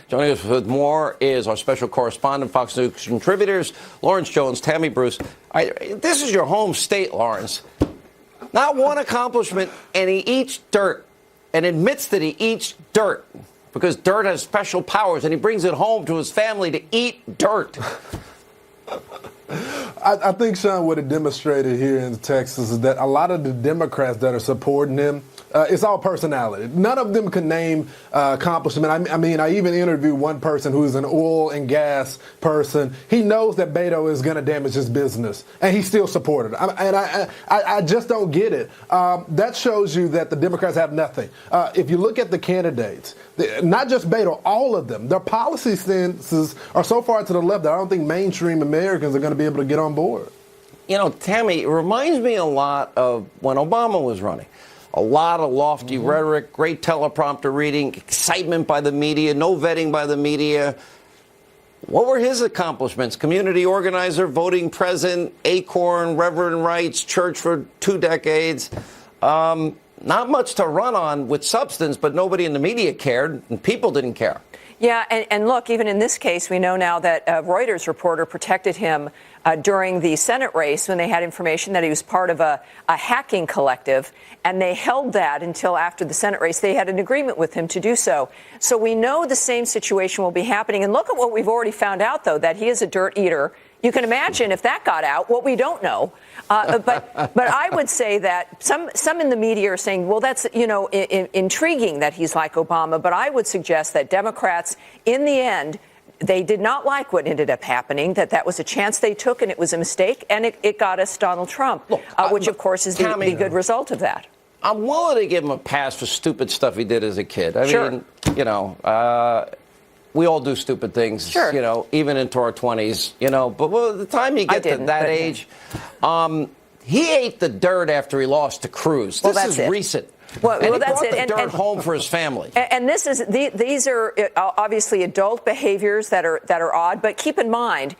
Joining us with more is our special correspondent, Fox News contributors, Lawrence Jones, Tammy Bruce. This is your home state, Lawrence. Not one accomplishment, and he eats dirt and admits that he eats dirt because dirt has special powers, and he brings it home to his family to eat dirt. I think, Sean, what it demonstrated here in Texas is that a lot of the Democrats that are supporting him, it's all personality. None of them can name accomplishment. I even interviewed one person who's an oil and gas person. He knows that Beto is going to damage his business, and he still supported it. I just don't get it. That shows you that the Democrats have nothing. If you look at the candidates, not just Beto, all of them, their policy stances are so far to the left that I don't think mainstream Americans are going to be able to get on board. You know, Tammy, it reminds me a lot of when Obama was running. A lot of lofty rhetoric, great teleprompter reading, excitement by the media, no vetting by the media. What were his accomplishments? Community organizer, voting president, Acorn, Reverend rights, church for 2 decades. Not much to run on with substance, but nobody in the media cared, and people didn't care. Yeah, and look, even in this case, we know now that a Reuters reporter protected him during the Senate race when they had information that he was part of a hacking collective, and they held that until after the Senate race. They had an agreement with him to do so. So we know the same situation will be happening. And look at what we've already found out, though, that he is a dirt eater. You can imagine if that got out, what we don't know. But I would say that some in the media are saying, well, that's, intriguing that he's like Obama. But I would suggest that Democrats, in the end, they did not like what ended up happening, that was a chance they took and it was a mistake. And it got us Donald Trump, which, of course, is the good result of that. I'm willing to give him a pass for stupid stuff he did as a kid. I mean, we all do stupid things, even into our 20s, But by the time you get to that age, he ate the dirt after he lost to Cruz. This is recent. Well, and he that's brought it. the dirt home for his family. And these are obviously adult behaviors that are odd. But keep in mind,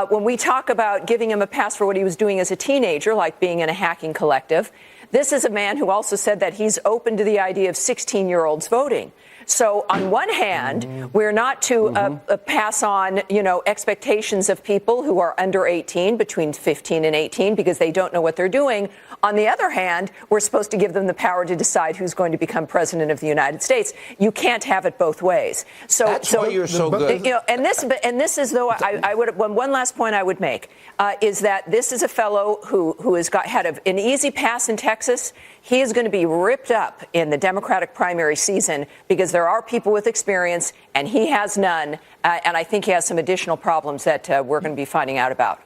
when we talk about giving him a pass for what he was doing as a teenager, like being in a hacking collective, this is a man who also said that he's open to the idea of 16-year-olds voting. So on one hand, we're not to pass on, expectations of people who are under 18, between 15 and 18, because they don't know what they're doing. On the other hand, we're supposed to give them the power to decide who's going to become president of the United States. You can't have it both ways. So that's why you're so good. And this is, though, I would one last point I would make is that this is a fellow who has had an easy pass in Texas. He is going to be ripped up in the Democratic primary season because there are people with experience, and he has none. And I think he has some additional problems that we're going to be finding out about.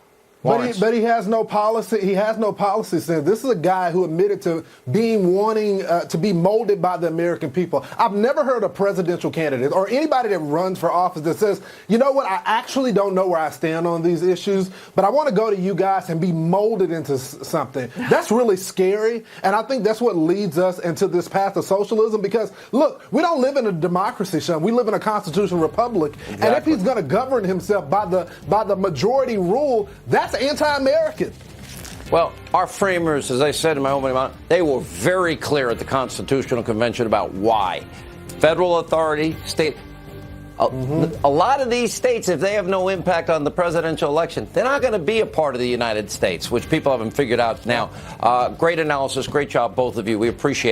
But he has no policy. He has no policy sense. This is a guy who admitted to wanting to be molded by the American people. I've never heard a presidential candidate or anybody that runs for office that says, you know what, I actually don't know where I stand on these issues, but I want to go to you guys and be molded into something. That's really scary, and I think that's what leads us into this path of socialism because, look, we don't live in a democracy, Sean. We live in a constitutional republic, and if he's going to govern himself by the majority rule, that's anti-American. Well, our framers, as I said in my opening remarks, they were very clear at the Constitutional Convention about why. Federal authority, state. A lot of these states, if they have no impact on the presidential election, they're not going to be a part of the United States, which people haven't figured out now. Great analysis. Great job, both of you. We appreciate it.